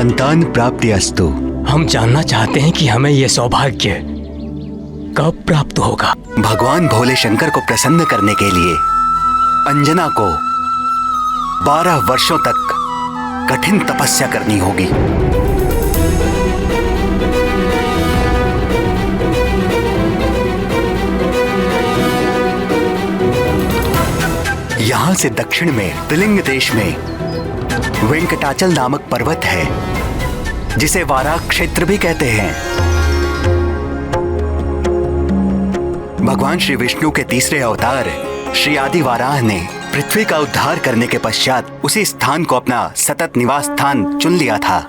संतान प्राप्ति अस्तु। हम जानना चाहते हैं कि हमें यह सौभाग्य कब प्राप्त होगा। भगवान भोले शंकर को प्रसन्न करने के लिए अंजना को 12 वर्षों तक कठिन तपस्या करनी होगी। यहां से दक्षिण में त्रिलिंग देश में वेंकटाचल नामक पर्वत है, जिसे वाराह क्षेत्र भी कहते हैं। भगवान श्री विष्णु के तीसरे अवतार श्री आदि वाराह ने पृथ्वी का उद्धार करने के पश्चात उसी स्थान को अपना सतत निवास स्थान चुन लिया था।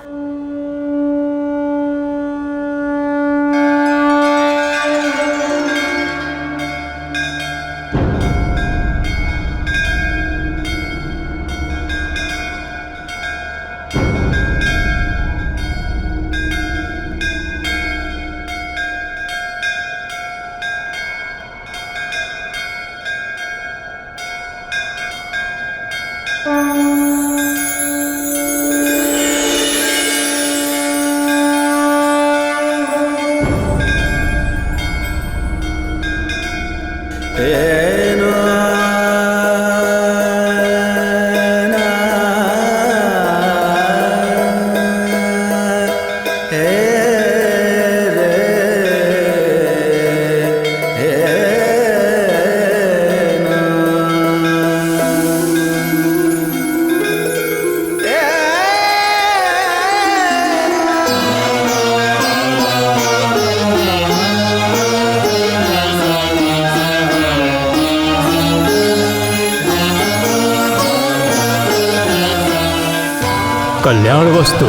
कल्याण वस्तु।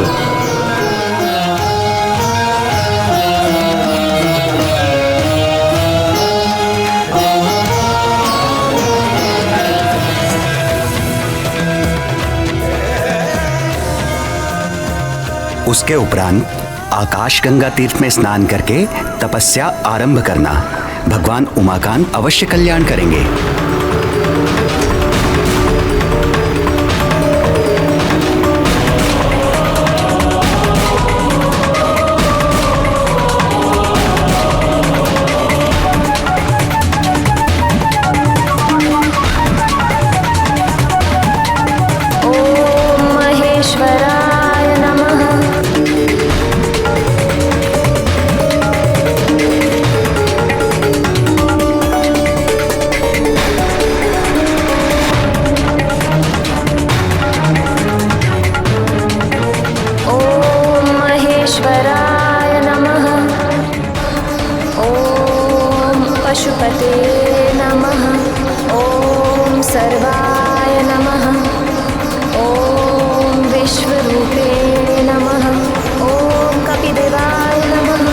उसके उपरांत आकाश गंगा तीर्थ में स्नान करके तपस्या आरंभ करना। भगवान उमाकांत अवश्य कल्याण करेंगे। पशुपते नमः। ओम सर्वाय नमः। ओम विश्वरूपे नमः। ओम कपिदेवाय नमः।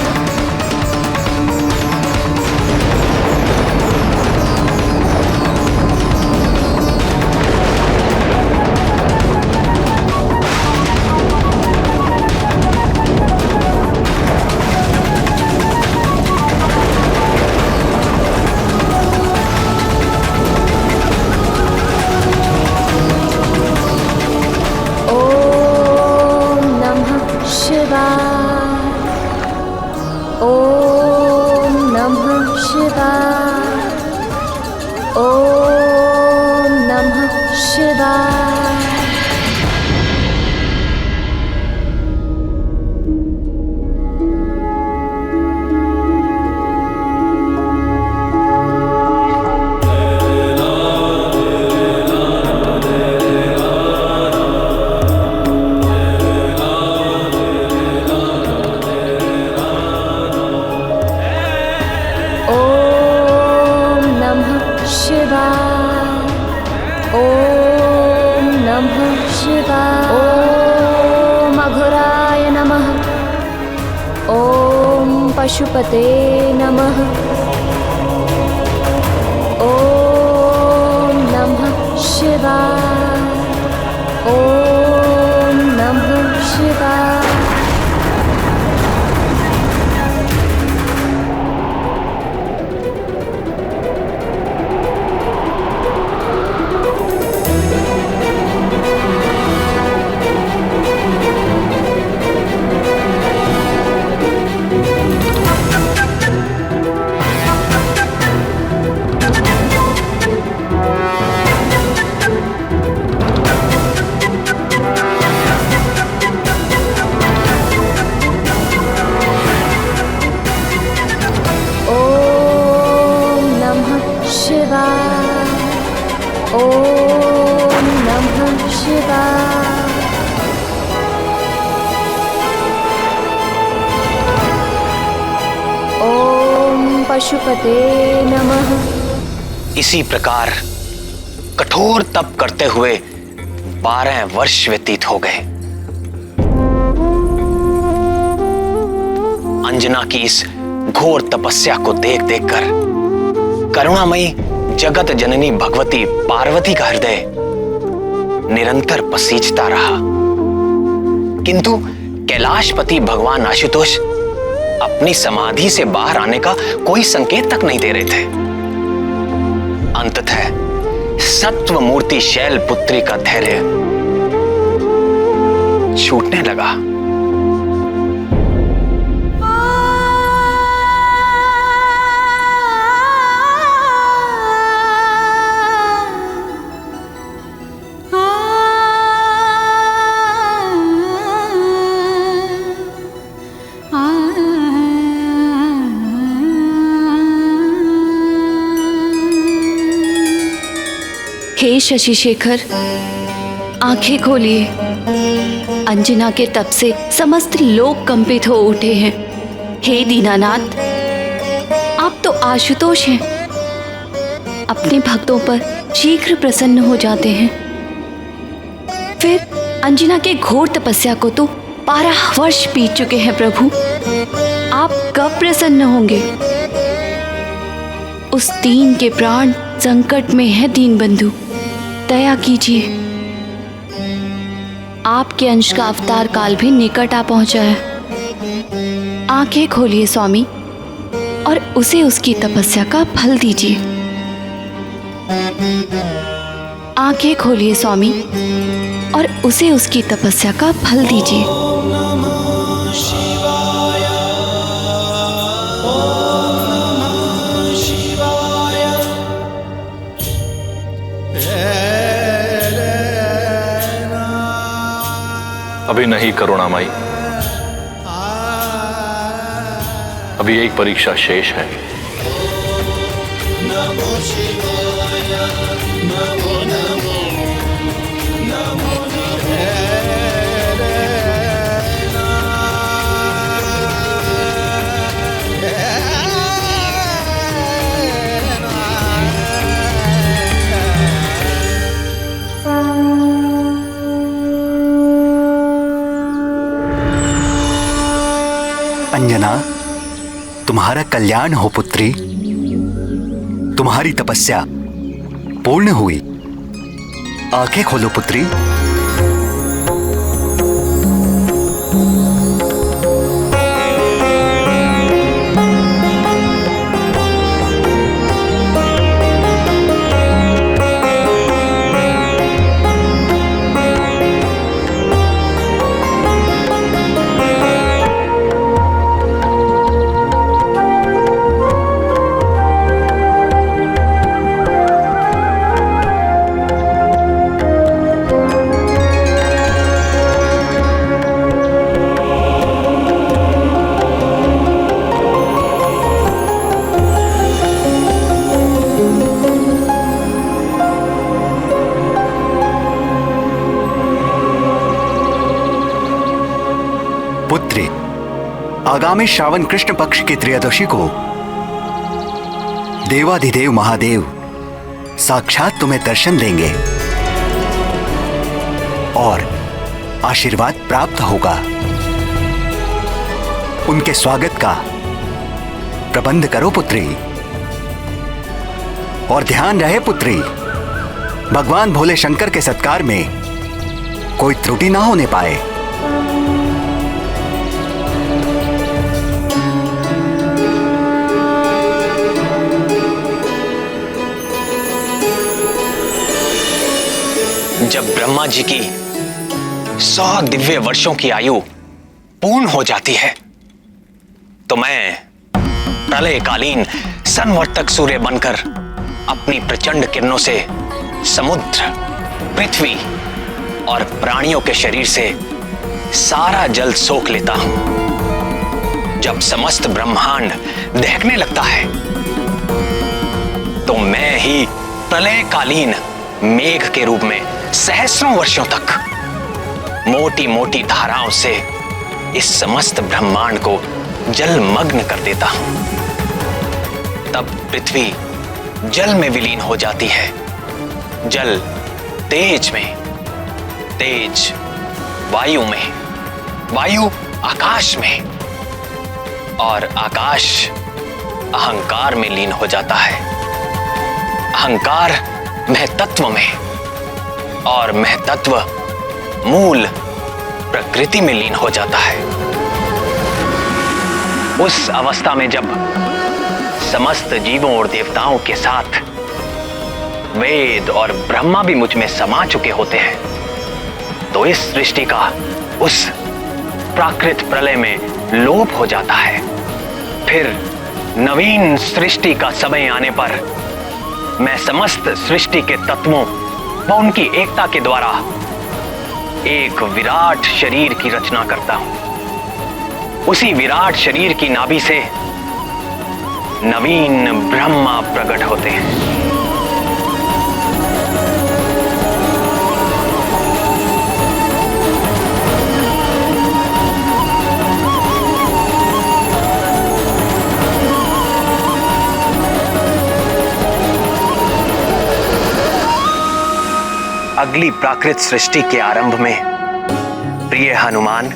ओम नमः शिवाय। ओम नमः शिवाय। ओम नमः शिवाय। ओम अघोराय नमः। ओम पशुपते नमः। ओम नमः शिवाय। ओम नमः शिवाय। पशुपते नमः। इसी प्रकार कठोर तप करते हुए 12 वर्ष व्यतीत हो गए। अंजना की इस घोर तपस्या को देख देखकर करुणामयी जगत जननी भगवती पार्वती का हृदय निरंतर पसीजता रहा, किंतु कैलाशपति भगवान आशुतोष अपनी समाधि से बाहर आने का कोई संकेत तक नहीं दे रहे थे। अंततः सत्व मूर्ति शैलपुत्री का धैर्य छूटने लगा। हे शशि शेखर, आंखें खोलिए। अंजना के तप से समस्त लोग कंपित हो उठे हैं। हे दीनानाथ, आप तो आशुतोष हैं, अपने भक्तों पर शीघ्र प्रसन्न हो जाते हैं। फिर अंजना के घोर तपस्या को तो 12 वर्ष बीत चुके हैं प्रभु, आप कब प्रसन्न होंगे? उस दीन के प्राण संकट में है दीनबंधु, दया कीजिए। आपके अंश का अवतार काल भी निकट आ पहुंचा है। आंखें खोलिए स्वामी और उसे उसकी तपस्या का फल दीजिए। आंखें खोलिए स्वामी और उसे उसकी तपस्या का फल दीजिए। अभी नहीं करुणामयी, अभी एक परीक्षा शेष है। अंजना, तुम्हारा कल्याण हो पुत्री। तुम्हारी तपस्या पूर्ण हुई। आंखें खोलो पुत्री। पुत्री, आगामी श्रावण कृष्ण पक्ष की त्रयोदशी को देवाधिदेव महादेव साक्षात तुम्हें दर्शन देंगे और आशीर्वाद प्राप्त होगा। उनके स्वागत का प्रबंध करो पुत्री। और ध्यान रहे पुत्री, भगवान भोले शंकर के सत्कार में कोई त्रुटि ना होने पाए। जब ब्रह्मा जी की 100 दिव्य वर्षों की आयु पूर्ण हो जाती है तो मैं प्रलयकालीन संवर्तक सूर्य बनकर अपनी प्रचंड किरणों से समुद्र, पृथ्वी और प्राणियों के शरीर से सारा जल सोख लेता हूं। जब समस्त ब्रह्मांड दहकने लगता है तो मैं ही प्रलयकालीन मेघ के रूप में सहस्रों वर्षों तक मोटी मोटी धाराओं से इस समस्त ब्रह्मांड को जलमग्न कर देता हूं। तब पृथ्वी जल में विलीन हो जाती है, जल तेज में, तेज वायु में, वायु आकाश में और आकाश अहंकार में लीन हो जाता है, अहंकार महतत्व में और महतत्व मूल प्रकृति में लीन हो जाता है। उस अवस्था में जब समस्त जीवों और देवताओं के साथ वेद और ब्रह्मा भी मुझ में समा चुके होते हैं, तो इस सृष्टि का उस प्राकृत प्रलय में लोप हो जाता है। फिर नवीन सृष्टि का समय आने पर मैं समस्त सृष्टि के तत्वों व उनकी एकता के द्वारा एक विराट शरीर की रचना करता हूं। उसी विराट शरीर की नाभि से नवीन ब्रह्मा प्रकट होते हैं। अगली प्राकृत सृष्टि के आरंभ में प्रिय हनुमान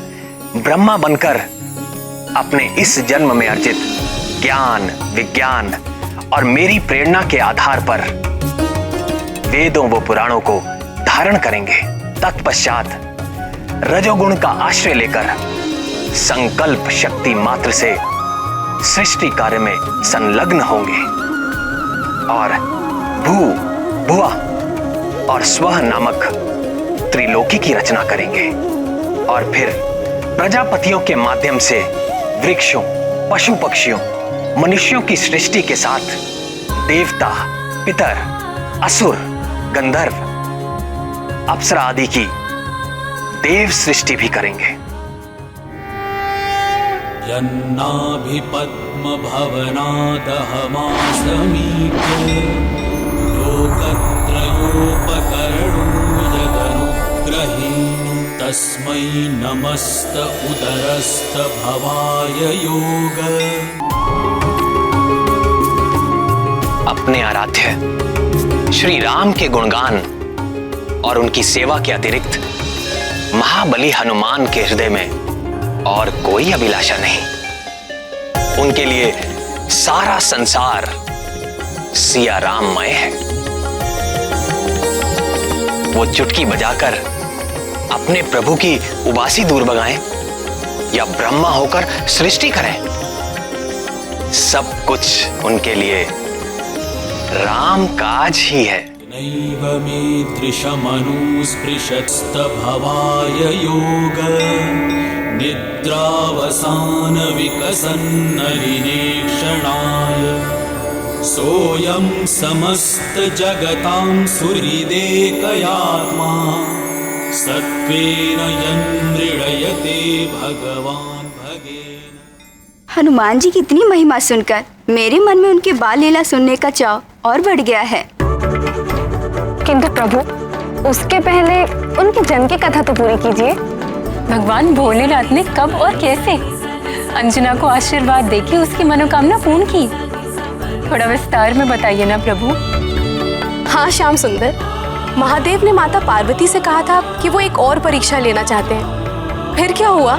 ब्रह्मा बनकर अपने इस जन्म में अर्जित ज्ञान, विज्ञान और मेरी प्रेरणा के आधार पर वेदों व पुराणों को धारण करेंगे। तत्पश्चात रजोगुण का आश्रय लेकर संकल्प शक्ति मात्र से सृष्टि कार्य में संलग्न होंगे और भुआ और स्वह नामक त्रिलोकी की रचना करेंगे और फिर प्रजापतियों के माध्यम से वृक्षों, पशु पक्षियों, मनुष्यों की सृष्टि के साथ देवता, पितर, असुर, गंधर्व, अप्सरा आदि की देव सृष्टि भी करेंगे। यन्नाभि पद्म भवनादहमासमीक्य लोकत्रयोपकरणो यदनुग्रहेण तस्मै नमस्त उदरस्त भवाय योग। अपने आराध्य श्री राम के गुणगान और उनकी सेवा के अतिरिक्त महाबली हनुमान के हृदय में और कोई अभिलाषा नहीं। उनके लिए सारा संसार सिया राममय है। वो चुटकी बजाकर अपने प्रभु की उबासी दूर भगाएं या ब्रह्मा होकर सृष्टि करें, सब कुछ उनके लिए राम काज ही है। नैव मे दृशमनुस्पृशत्स्तभवाय योग निद्रावसान विकसन्नरिनेक्षणाय सोऽयं समस्त जगतां सुहृदेकयात्मा सत्त्वेन यन्मृडयते भगवान् भगेन। हनुमान जी की इतनी महिमा सुनकर मेरे मन में उनके बाल लीला सुनने का चाव और बढ़ गया है। किंतु प्रभु, उसके पहले उनके जन्म की कथा तो पूरी कीजिए। भगवान भोलेनाथ ने कब और कैसे अंजना को आशीर्वाद देके उसकी मनोकामना पूर्ण की, थोड़ा विस्तार में बताइए ना प्रभु। हाँ श्याम सुंदर, महादेव ने माता पार्वती से कहा था कि वो एक और परीक्षा लेना चाहते हैं। फिर क्या हुआ?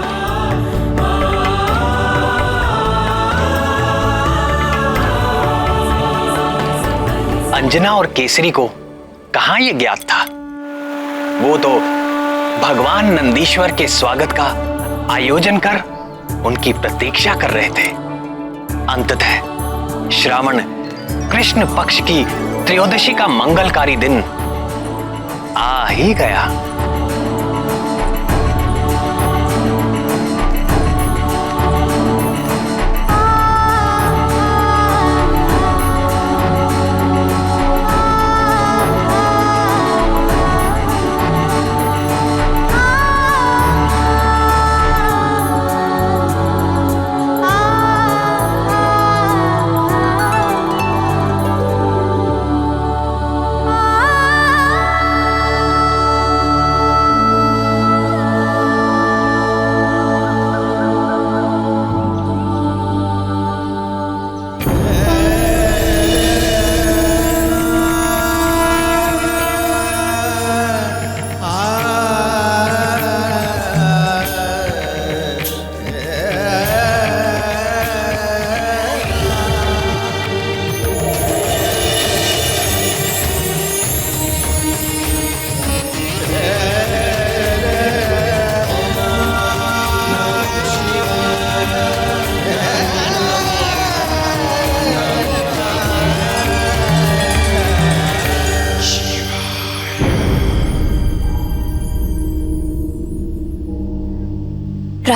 अंजना और केसरी को कहां यह ज्ञात था? वो तो भगवान नंदीश्वर के स्वागत का आयोजन कर उनकी प्रतीक्षा कर रहे थे। अंततः श्रावण कृष्ण पक्ष की त्रयोदशी का मंगलकारी दिन आ ही गया।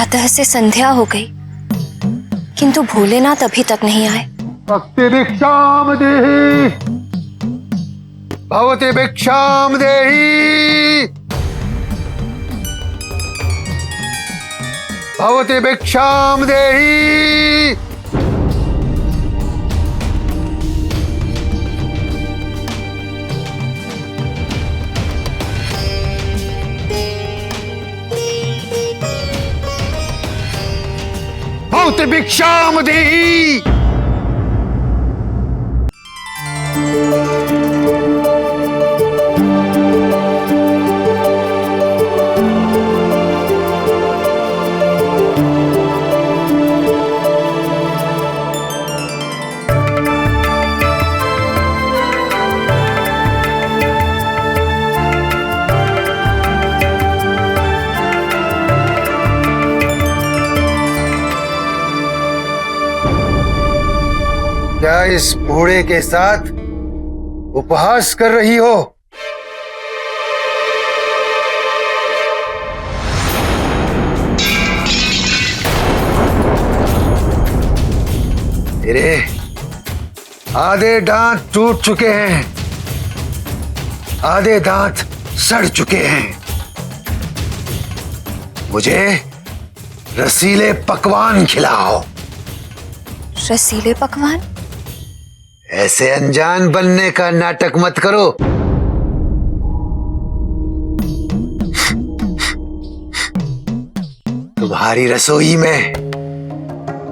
प्रातः से संध्या हो गई, किंतु भोलेनाथ अभी तक नहीं आए। भक्ति भिक्षाम देहि, भवति भिक्षाम देहि, भवति भिक्षाम देहि। भवति भिक्षाम देहि। क्या इस बूढ़े के साथ उपहास कर रही हो? तेरे आधे दांत टूट चुके हैं, आधे दांत सड़ चुके हैं। मुझे रसीले पकवान खिलाओ। रसीले पकवान? ऐसे अनजान बनने का नाटक मत करो। तुम्हारी रसोई में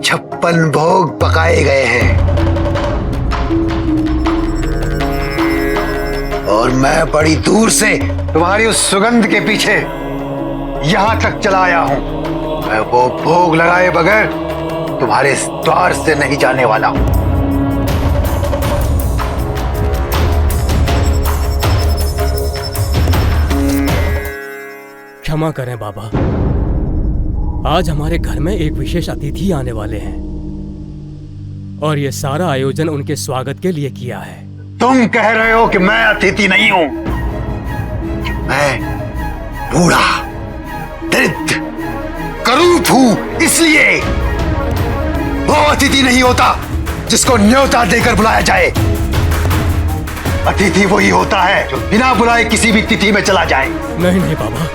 56 भोग पकाए गए हैं और मैं बड़ी दूर से तुम्हारी उस सुगंध के पीछे यहां तक चला आया हूं। मैं वो भोग लगाए बगैर तुम्हारे द्वार से नहीं जाने वाला हूं। क्षमा करें बाबा, आज हमारे घर में एक विशेष अतिथि आने वाले हैं और ये सारा आयोजन उनके स्वागत के लिए किया है। तुम कह रहे हो कि मैं अतिथि नहीं हूं? मैं बूढ़ा, दरिद्र, करूप हूं, इसलिए वो अतिथि नहीं होता जिसको न्योता देकर बुलाया जाए। अतिथि वही होता है जो बिना बुलाए किसी भी तिथि में चला जाए। नहीं नहीं बाबा,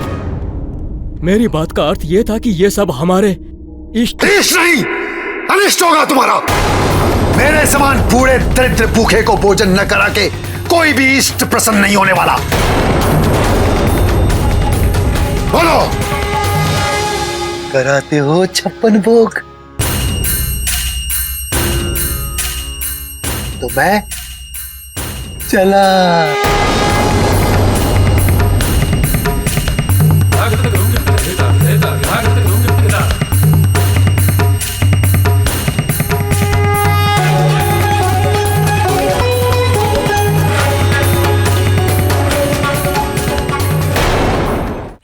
मेरी बात का अर्थ यह था कि ये सब हमारे इष्ट नहीं, अनिष्ट होगा तुम्हारा। मेरे समान बूढ़े दरिद्र भूखे को भोजन न करा के कोई भी इष्ट प्रसन्न नहीं होने वाला। बोलो, कराते हो 56 भोग? तो मैं चला।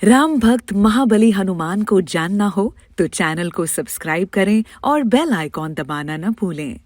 राम भक्त महाबली हनुमान को जानना हो तो चैनल को सब्सक्राइब करें और बेल आइकॉन दबाना न भूलें।